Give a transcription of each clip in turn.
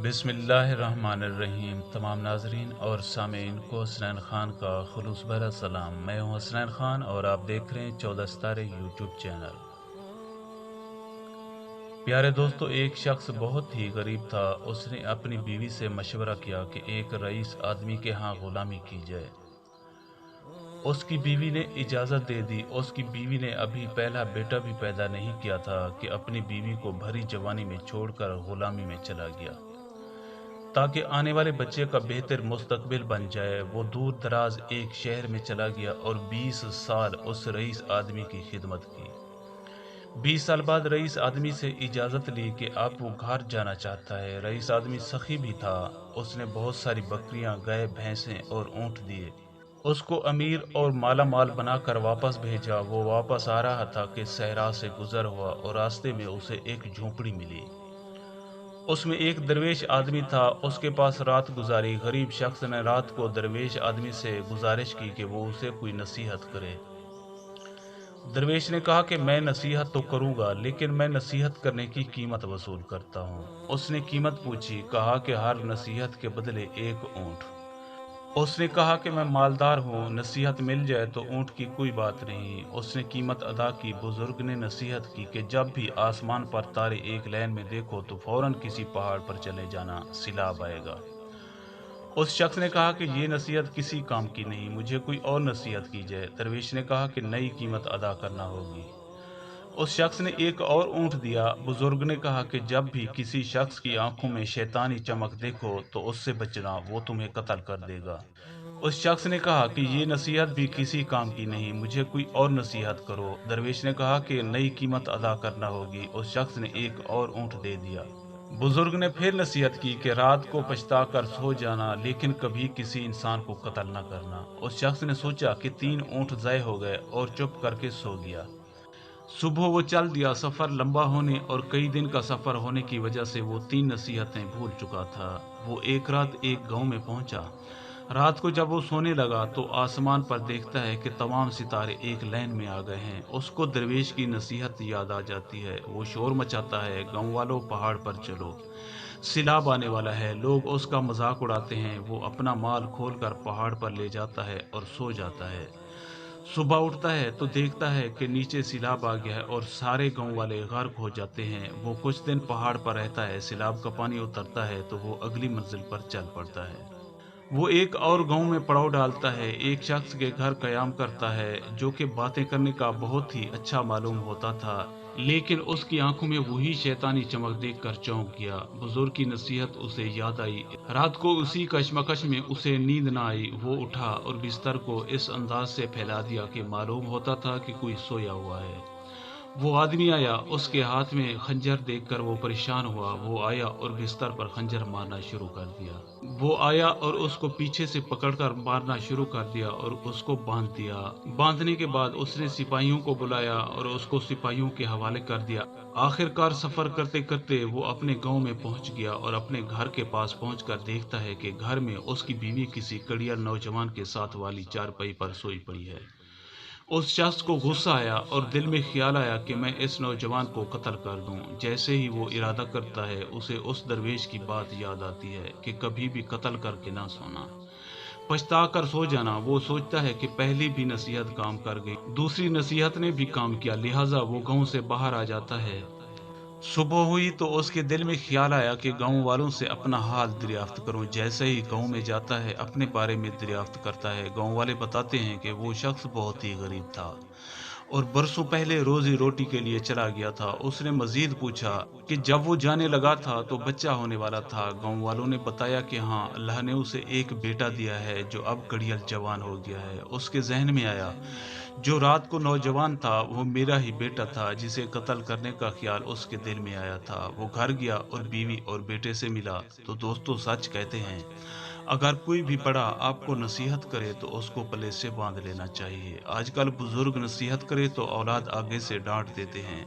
بسم اللہ الرحمن الرحیم۔ تمام ناظرین اور سامعین کو حسنین خان کا خلوص بھرا سلام۔ میں ہوں حسنین خان اور آپ دیکھ رہے ہیں 14 ستارے یوٹیوب چینل۔ پیارے دوستو، ایک شخص بہت ہی غریب تھا۔ اس نے اپنی بیوی سے مشورہ کیا کہ ایک رئیس آدمی کے ہاں غلامی کی جائے۔ اس کی بیوی نے اجازت دے دی۔ اس کی بیوی نے ابھی پہلا بیٹا بھی پیدا نہیں کیا تھا کہ اپنی بیوی کو بھری جوانی میں چھوڑ کر غلامی میں چلا گیا تاکہ آنے والے بچے کا بہتر مستقبل بن جائے۔ وہ دور دراز ایک شہر میں چلا گیا اور 20 سال اس رئیس آدمی کی خدمت کی۔ 20 سال بعد رئیس آدمی سے اجازت لی کہ اب وہ گھر جانا چاہتا ہے۔ رئیس آدمی سخی بھی تھا۔ اس نے بہت ساری بکریاں، گائے، بھینسیں اور اونٹ دیے۔ اس کو امیر اور مالا مال بنا کر واپس بھیجا۔ وہ واپس آ رہا تھا کہ صحرا سے گزر ہوا اور راستے میں اسے ایک جھونپڑی ملی۔ اس میں ایک درویش آدمی تھا۔ اس کے پاس رات گزاری۔ غریب شخص نے رات کو درویش آدمی سے گزارش کی کہ وہ اسے کوئی نصیحت کرے۔ درویش نے کہا کہ میں نصیحت تو کروں گا، لیکن میں نصیحت کرنے کی قیمت وصول کرتا ہوں۔ اس نے قیمت پوچھی۔ کہا کہ ہر نصیحت کے بدلے ایک اونٹ۔ اس نے کہا کہ میں مالدار ہوں، نصیحت مل جائے تو اونٹ کی کوئی بات نہیں۔ اس نے قیمت ادا کی۔ بزرگ نے نصیحت کی کہ جب بھی آسمان پر تارے ایک لائن میں دیکھو تو فوراً کسی پہاڑ پر چلے جانا، سیلاب آئے گا۔ اس شخص نے کہا کہ یہ نصیحت کسی کام کی نہیں، مجھے کوئی اور نصیحت کی جائے۔ درویش نے کہا کہ نئی قیمت ادا کرنا ہوگی۔ اس شخص نے ایک اور اونٹ دیا۔ بزرگ نے کہا کہ جب بھی کسی شخص کی آنکھوں میں شیطانی چمک دیکھو تو اس سے بچنا، وہ تمہیں قتل کر دے گا۔ اس شخص نے کہا کہ یہ نصیحت بھی کسی کام کی نہیں، مجھے کوئی اور نصیحت کرو۔ درویش نے کہا کہ نئی قیمت ادا کرنا ہوگی۔ اس شخص نے ایک اور اونٹ دے دیا۔ بزرگ نے پھر نصیحت کی کہ رات کو پچھتا کر سو جانا، لیکن کبھی کسی انسان کو قتل نہ کرنا۔ اس شخص نے سوچا کہ 3 اونٹ ضائع ہو گئے اور چپ کر کے سو گیا۔ صبح وہ چل دیا۔ سفر لمبا ہونے اور کئی دن کا سفر ہونے کی وجہ سے وہ 3 نصیحتیں بھول چکا تھا۔ وہ ایک رات ایک گاؤں میں پہنچا۔ رات کو جب وہ سونے لگا تو آسمان پر دیکھتا ہے کہ تمام ستارے ایک لائن میں آ گئے ہیں۔ اس کو درویش کی نصیحت یاد آ جاتی ہے۔ وہ شور مچاتا ہے، گاؤں والوں پہاڑ پر چلو، سیلاب آنے والا ہے۔ لوگ اس کا مذاق اڑاتے ہیں۔ وہ اپنا مال کھول کر پہاڑ پر لے جاتا ہے اور سو جاتا ہے۔ صبح اٹھتا ہے تو دیکھتا ہے کہ نیچے سیلاب آ گیا ہے اور سارے گاؤں والے غرق ہو جاتے ہیں۔ وہ کچھ دن پہاڑ پر رہتا ہے۔ سیلاب کا پانی اترتا ہے تو وہ اگلی منزل پر چل پڑتا ہے۔ وہ ایک اور گاؤں میں پڑاؤ ڈالتا ہے۔ ایک شخص کے گھر قیام کرتا ہے جو کہ باتیں کرنے کا بہت ہی اچھا معلوم ہوتا تھا، لیکن اس کی آنکھوں میں وہی شیطانی چمک دیکھ کر چونک گیا۔ بزرگ کی نصیحت اسے یاد آئی۔ رات کو اسی کشمکش میں اسے نیند نہ آئی۔ وہ اٹھا اور بستر کو اس انداز سے پھیلا دیا کہ معلوم ہوتا تھا کہ کوئی سویا ہوا ہے۔ وہ آدمی آیا۔ اس کے ہاتھ میں خنجر دیکھ کر وہ پریشان ہوا۔ وہ آیا اور بستر پر خنجر مارنا شروع کر دیا۔ وہ آیا اور اس کو پیچھے سے پکڑ کر مارنا شروع کر دیا اور اس کو باندھ دیا۔ باندھنے کے بعد اس نے سپاہیوں کو بلایا اور اس کو سپاہیوں کے حوالے کر دیا۔ آخر کار سفر کرتے کرتے وہ اپنے گاؤں میں پہنچ گیا اور اپنے گھر کے پاس پہنچ کر دیکھتا ہے کہ گھر میں اس کی بیوی کسی کڑیل نوجوان کے ساتھ والی چارپائی پر سوئی پڑی ہے۔ اس شخص کو غصہ آیا اور دل میں خیال آیا کہ میں اس نوجوان کو قتل کر دوں۔ جیسے ہی وہ ارادہ کرتا ہے، اسے اس درویش کی بات یاد آتی ہے کہ کبھی بھی قتل کر کے نہ سونا، پچھتا کر سو جانا۔ وہ سوچتا ہے کہ پہلی بھی نصیحت کام کر گئی، دوسری نصیحت نے بھی کام کیا، لہٰذا وہ گاؤں سے باہر آ جاتا ہے۔ صبح ہوئی تو اس کے دل میں خیال آیا کہ گاؤں والوں سے اپنا حال دریافت کروں۔ جیسے ہی گاؤں میں جاتا ہے، اپنے بارے میں دریافت کرتا ہے۔ گاؤں والے بتاتے ہیں کہ وہ شخص بہت ہی غریب تھا اور برسوں پہلے روزی روٹی کے لیے چلا گیا تھا۔ اس نے مزید پوچھا کہ جب وہ جانے لگا تھا تو بچہ ہونے والا تھا۔ گاؤں والوں نے بتایا کہ ہاں، اللہ نے اسے ایک بیٹا دیا ہے جو اب گڑیل جوان ہو گیا ہے۔ اس کے ذہن میں آیا، جو رات کو نوجوان تھا وہ میرا ہی بیٹا تھا جسے قتل کرنے کا خیال اس کے دل میں آیا تھا۔ وہ گھر گیا اور بیوی اور بیٹے سے ملا۔ تو دوستو، سچ کہتے ہیں، اگر کوئی بھی بڑا آپ کو نصیحت کرے تو اس کو پلے سے باندھ لینا چاہیے۔ آج کل بزرگ نصیحت کرے تو اولاد آگے سے ڈانٹ دیتے ہیں۔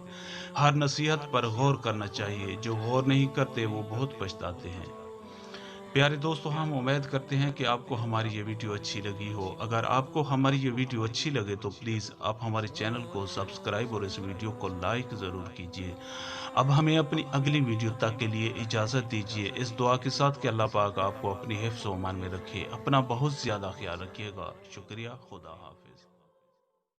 ہر نصیحت پر غور کرنا چاہیے۔ جو غور نہیں کرتے وہ بہت پچھتاتے ہیں۔ پیارے دوستو، ہم امید کرتے ہیں کہ آپ کو ہماری یہ ویڈیو اچھی لگی ہو۔ اگر آپ کو ہماری یہ ویڈیو اچھی لگے تو پلیز آپ ہمارے چینل کو سبسکرائب اور اس ویڈیو کو لائک ضرور کیجیے۔ اب ہمیں اپنی اگلی ویڈیو تک کے لیے اجازت دیجیے، اس دعا کے ساتھ کہ اللہ پاک آپ کو اپنی حفظ و امان میں رکھے۔ اپنا بہت زیادہ خیال رکھیے گا۔ شکریہ۔ خدا حافظ۔